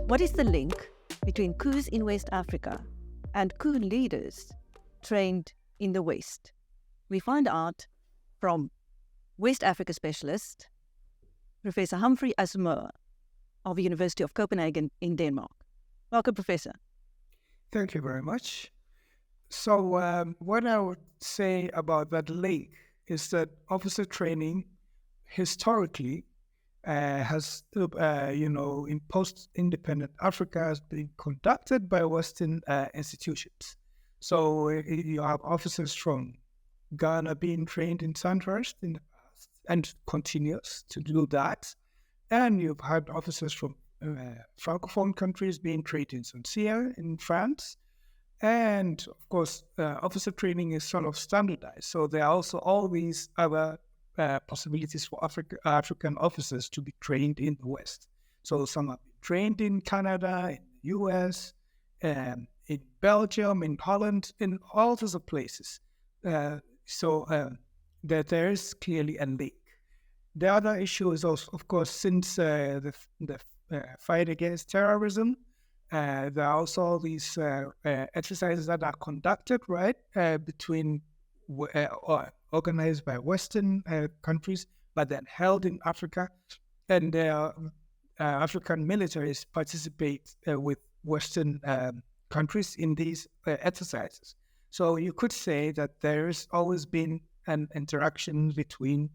What is the link between coups in West Africa and coup leaders trained in the West? We find out from West Africa specialist, Professor Humphrey Asamoah of the University of Copenhagen in Denmark. Welcome, Professor. Thank you very much. So what I would say about that link is that officer training historically has, in post-independent Africa has been conducted by Western institutions. So you have officers from Ghana being trained in Sandhurst in the past and continues to do that. And you've had officers from Francophone countries being trained in Saint-Cyr in France. And of course, officer training is sort of standardized. So there are also all these other possibilities for African officers to be trained in the West. So some have been trained in Canada, in the US, in Belgium, in Holland, in all sorts of places. So that there is clearly a link. The other issue is also, of course, since the fight against terrorism, there are also all these exercises that are conducted, right, between organized by Western countries, but then held in Africa, and African militaries participate with Western countries in these exercises. So you could say that there has always been an interaction between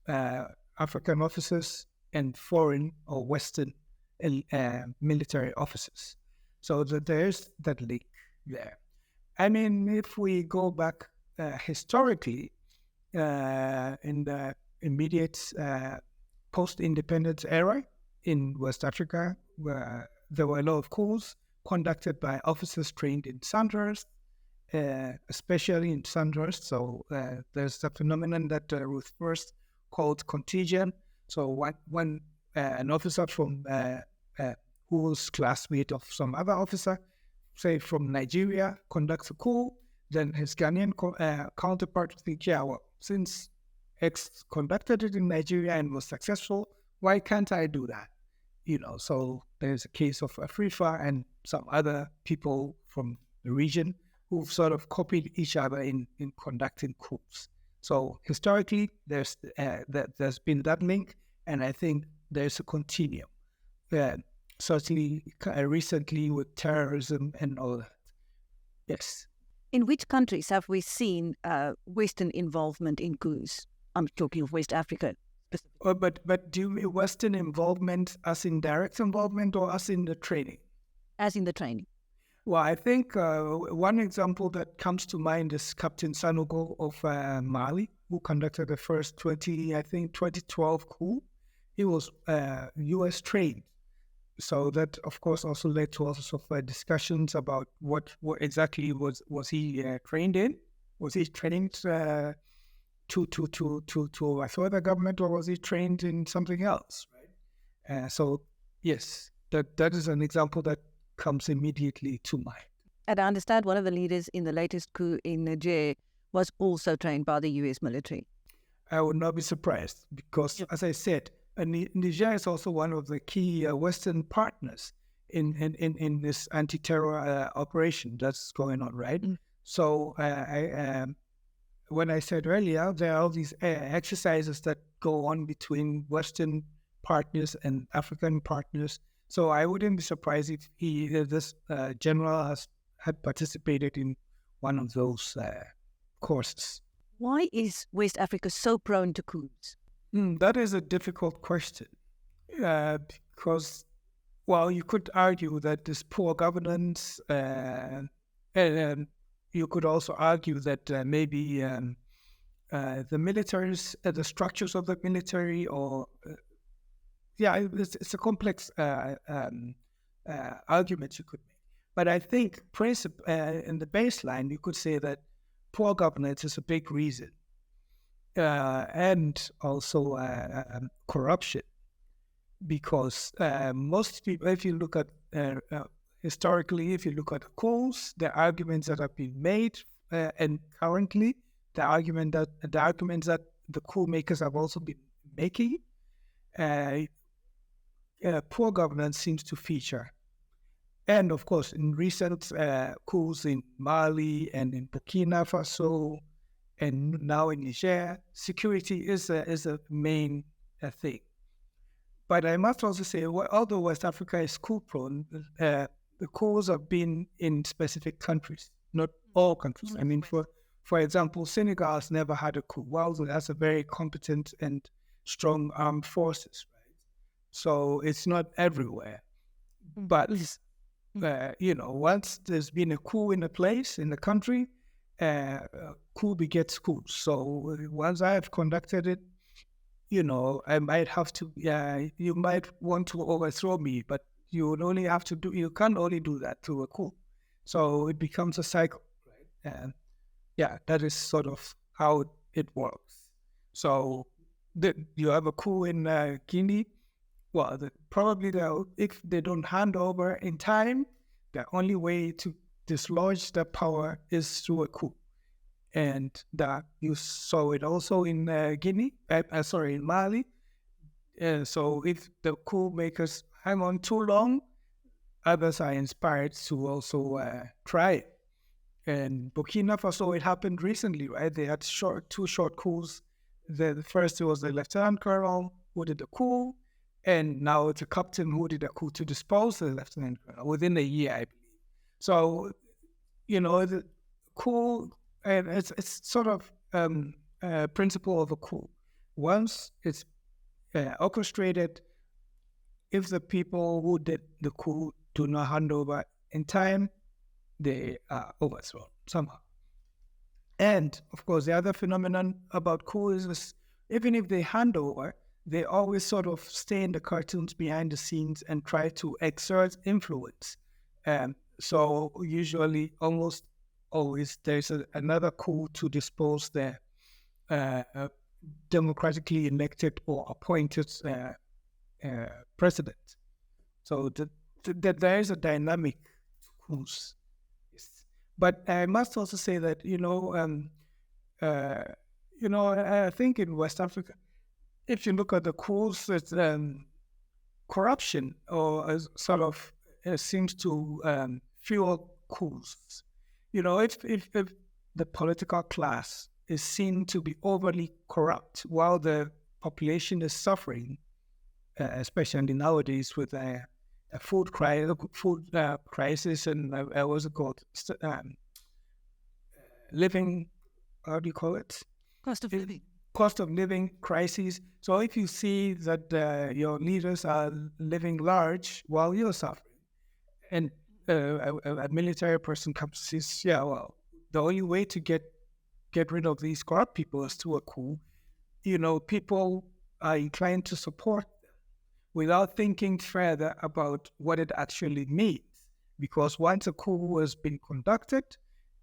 African officers and foreign or Western military officers. So that there's that link there. I mean, if we go back historically, in the immediate post-independence era in West Africa, where there were a lot of coups conducted by officers trained in Sandhurst, especially in Sandhurst. So there's a phenomenon that Ruth First called contagion. So when an officer from who was classmate of some other officer, say from Nigeria, conducts a coup, then his Ghanaian counterpart would think, yeah, well, since X conducted it in Nigeria and was successful, why can't I do that? So there's a case of Afrifa and some other people from the region who've sort of copied each other in conducting coups. So historically, there's been that link, and I think there's a continuum. Certainly recently with terrorism and all that. Yes. In which countries have we seen Western involvement in coups? I'm talking of West Africa specifically. But do you mean Western involvement as in direct involvement or as in the training? As in the training. Well, I think one example that comes to mind is Captain Sanogo of Mali, who conducted the first 2012 coup. He was U.S. trained. So that, of course, also led to all sorts of discussions about what exactly was he trained in? Was he trained to overthrow the government, or was he trained in something else? Right. So yes, that is an example that comes immediately to mind. And I understand one of the leaders in the latest coup in Niger was also trained by the U.S. military. I would not be surprised because, as I said, Niger is also one of the key Western partners in this anti-terror operation that's going on, right? Mm. So when I said earlier, there are all these exercises that go on between Western partners and African partners. So I wouldn't be surprised if this general had participated in one of those courses. Why is West Africa so prone to coups? That is a difficult question because, well, you could argue that there's poor governance, and you could also argue that maybe the militaries, the structures of the military, or it's a complex argument you could make. But I think in the baseline, you could say that poor governance is a big reason. And also corruption, because most people, if you look at historically, if you look at the coups, the arguments that have been made, and currently the arguments that the coup makers have also been making, poor governance seems to feature. And of course, in recent coups in Mali and in Burkina Faso and now in Niger, security is a main thing. But I must also say, although West Africa is coup-prone, the coups have been in specific countries, not all countries. I mean, for example, Senegal has never had a coup. While it has a very competent and strong armed forces, right? So it's not everywhere. But once there's been a coup in a place, in the country, coup begets coup. So once I have conducted it, I might have to, you might want to overthrow me, but you can't only do that through a coup. So it becomes a cycle, right? And that is sort of how it works. So you have a coup in Guinea. Well, probably if they don't hand over in time, the only way to dislodge the power is through a coup. And that you saw it also in in Mali. So if the coup makers hang on too long, others are inspired to also try it. And Burkina Faso, it happened recently, right? They had two short coups. The first was the lieutenant colonel who did the coup, and now it's a captain who did a coup to dispose the lieutenant colonel within a year, I believe. So, the coup, and it's sort of principle of a coup. Once it's orchestrated, if the people who did the coup do not hand over in time, they are overthrown somehow. And of course, the other phenomenon about coups is even if they hand over, they always sort of stay in the cartoons behind the scenes and try to exert influence. So usually, almost always, there's another coup to dispose the democratically elected or appointed president. So there is a dynamic to coups. But I must also say that, I think in West Africa, if you look at the coups, it's corruption or sort of seems to fuel coups. If the political class is seen to be overly corrupt while the population is suffering, especially nowadays with a food crisis and what's it called? Living, how do you call it? Cost of living. Cost of living crisis. So if you see that your leaders are living large while you're suffering, and a military person comes and says, the only way to get rid of these corrupt people is through a coup, people are inclined to support them without thinking further about what it actually means. Because once a coup has been conducted,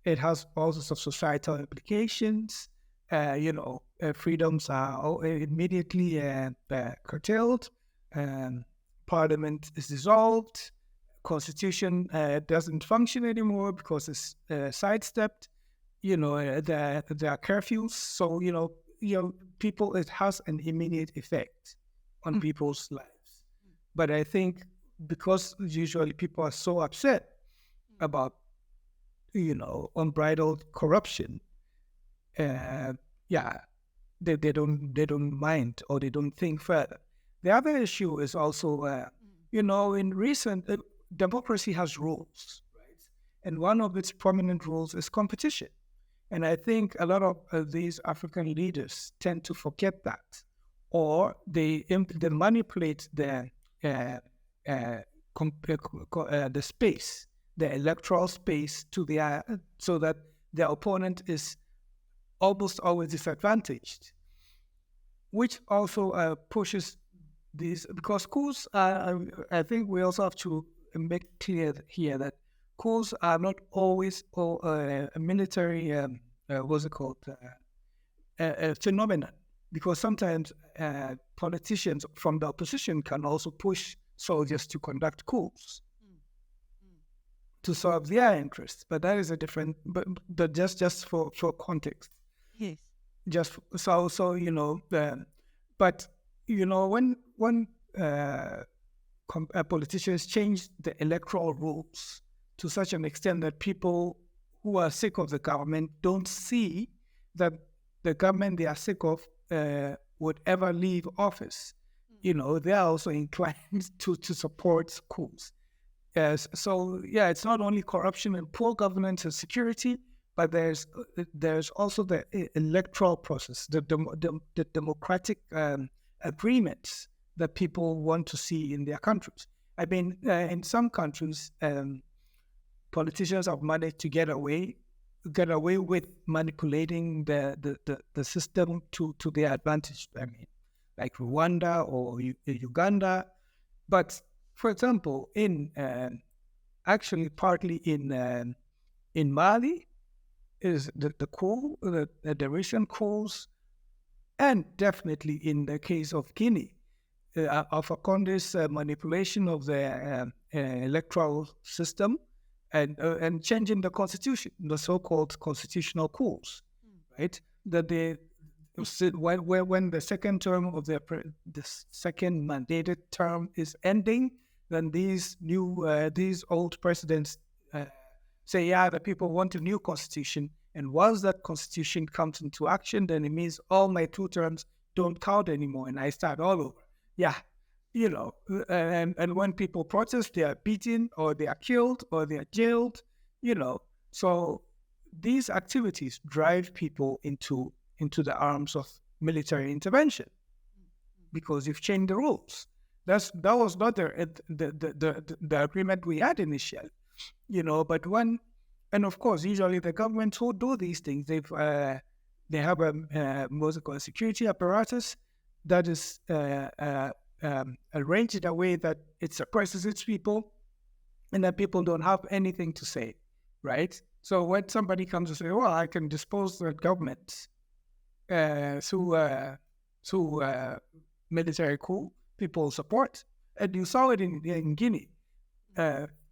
it has all sorts of societal implications. Freedoms are immediately curtailed. Parliament is dissolved. Constitution doesn't function anymore because it's sidestepped. There are curfews. So, people, it has an immediate effect on people's lives. But I think because usually people are so upset about, unbridled corruption, they don't mind or they don't think further. The other issue is also, in recent democracy has rules, right? And one of its prominent rules is competition. And I think a lot of these African leaders tend to forget that, or they manipulate the space, the electoral space, so that their opponent is almost always disadvantaged, which also pushes these, because coups I think we also have to make clear here that coups are not always a military, a phenomenon, because sometimes politicians from the opposition can also push soldiers to conduct coups to serve their interests. But that is a different, but just for context. Yes. Just so but when politicians changed the electoral rules to such an extent that people who are sick of the government don't see that the government they are sick of would ever leave office. They are also inclined to support coups. Yes, so it's not only corruption and poor governance and security, but there's also the electoral process, the democratic agreements that people want to see in their countries. I mean, in some countries, politicians have managed to get away with manipulating the system to their advantage. I mean, like Rwanda or Uganda. But for example, partly in Mali is the coup, the recent coups, and definitely in the case of Guinea, Alpha Conde's manipulation of the electoral system and changing the constitution, the so-called constitutional coups, right? That when the second term of the second mandated term is ending, then these old presidents say, the people want a new constitution, and once that constitution comes into action, then it means all my 2 terms don't count anymore, and I start all over. And when people protest, they are beaten, or they are killed, or they are jailed. So these activities drive people into the arms of military intervention because you've changed the rules. That was not the agreement we had initially, But and of course, usually the governments who do these things, they have a security apparatus that is arranged in a way that it suppresses its people, and that people don't have anything to say, right? So when somebody comes and says, "Well, I can dispose the government through military coup," people support. And you saw it in Guinea.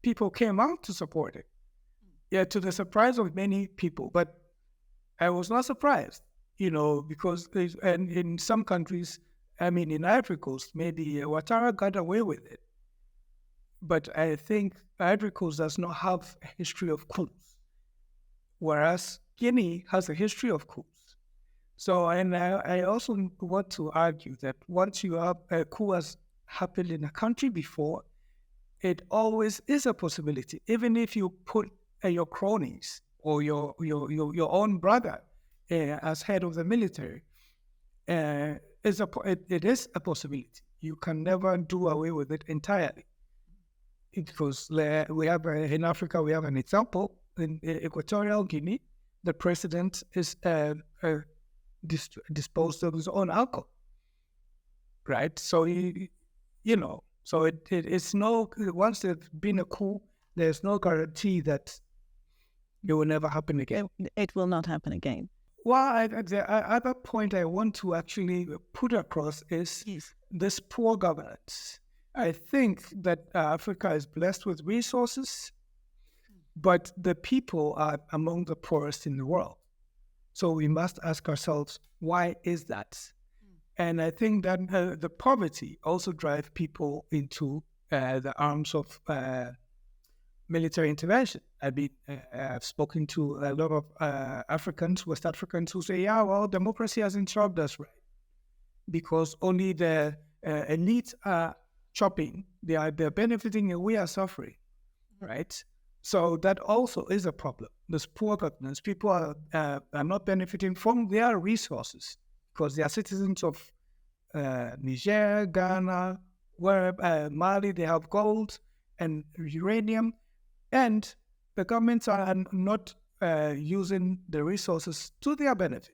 People came out to support it. To the surprise of many people. But I was not surprised, because in some countries, in Ivory Coast, maybe Ouattara got away with it. But I think Ivory Coast does not have a history of coups, whereas Guinea has a history of coups. So, and I also want to argue that once you have a coup has happened in a country before, it always is a possibility. Even if you put your cronies or your own brother as head of the military, it is a possibility. You can never do away with it entirely. Because we have in Africa, we have an example. In Equatorial Guinea, the president is disposed of his own alcohol, right? So so it's no, once there's been a coup, there's no guarantee that it will never happen again. It will not happen again. Well, the other point I want to actually put across is this poor governance. I think that Africa is blessed with resources, but the people are among the poorest in the world. So we must ask ourselves, why is that? And I think that the poverty also drives people into the arms of military intervention. I've spoken to a lot of West Africans who say, democracy hasn't served us right, because only the elites are chopping, they're benefiting and we are suffering, right? So that also is a problem. There's poor governance. People are not benefiting from their resources because they are citizens of Niger, Ghana, Mali. They have gold and uranium, and the governments are not using the resources to their benefit.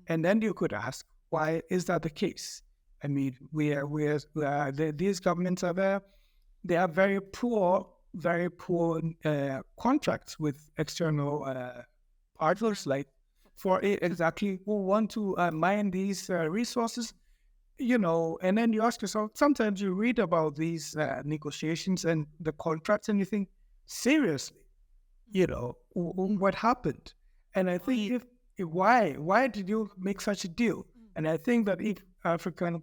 And then you could ask, why is that the case? I mean, these governments are there. They have very poor contracts with external partners, like who want to mine these resources, and then you ask yourself, sometimes you read about these negotiations and the contracts and you think, seriously, what happened? And I think why did you make such a deal? And I think that if African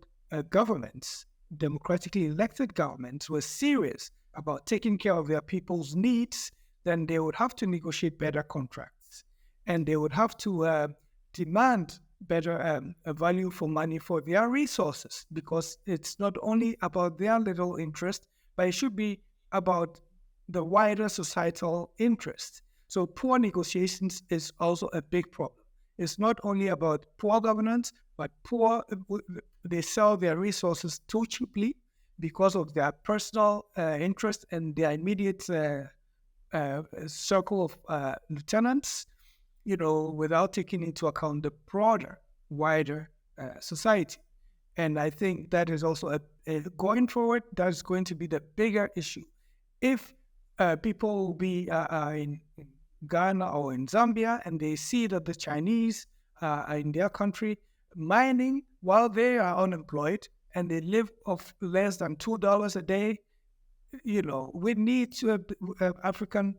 governments democratically elected governments were serious about taking care of their people's needs, then they would have to negotiate better contracts, and they would have to demand better value for money for their resources, because it's not only about their little interest, but it should be about the wider societal interest. So poor negotiations is also a big problem. It's not only about poor governance, but they sell their resources too cheaply because of their personal interest and their immediate circle of lieutenants, without taking into account the broader, wider society. And I think that is also going forward, that's going to be the bigger issue. If people will be in Ghana or in Zambia, and they see that the Chinese are in their country mining while they are unemployed and they live off less than $2 a day, we need to, African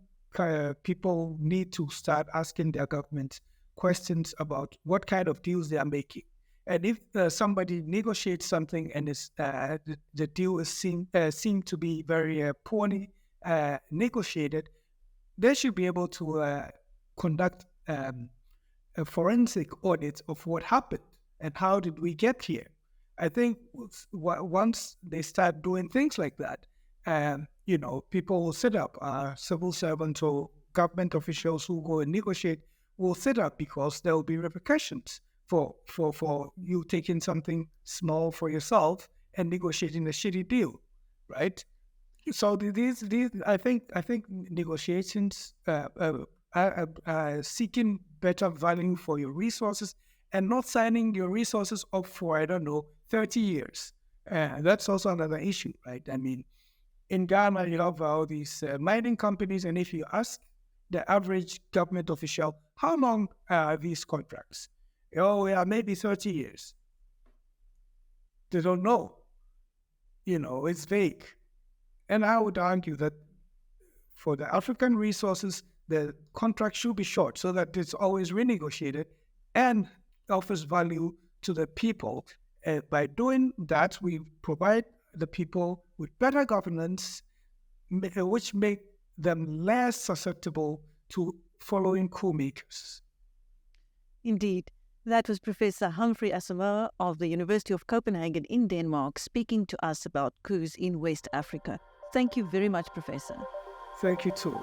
people need to start asking their government questions about what kind of deals they are making. And if somebody negotiates something and the deal is seem to be very poorly negotiated, they should be able to conduct a forensic audit of what happened and how did we get here. I think once they start doing things like that, people will sit up. Civil servants or government officials who go and negotiate will sit up, because there will be repercussions for you taking something small for yourself and negotiating a shitty deal, right? So these I think negotiations are seeking better value for your resources and not signing your resources up for 30 years. That's also another issue, right? I mean, in Ghana you have all these mining companies, and if you ask the average government official, how long are these contracts? Oh, yeah, maybe 30 years. They don't know. It's vague. And I would argue that for the African resources, the contract should be short so that it's always renegotiated and offers value to the people. By doing that, we provide the people with better governance, which make them less susceptible to following coup makers. Indeed. That was Professor Humphrey Asamoah of the University of Copenhagen in Denmark speaking to us about coups in West Africa. Thank you very much, Professor. Thank you too.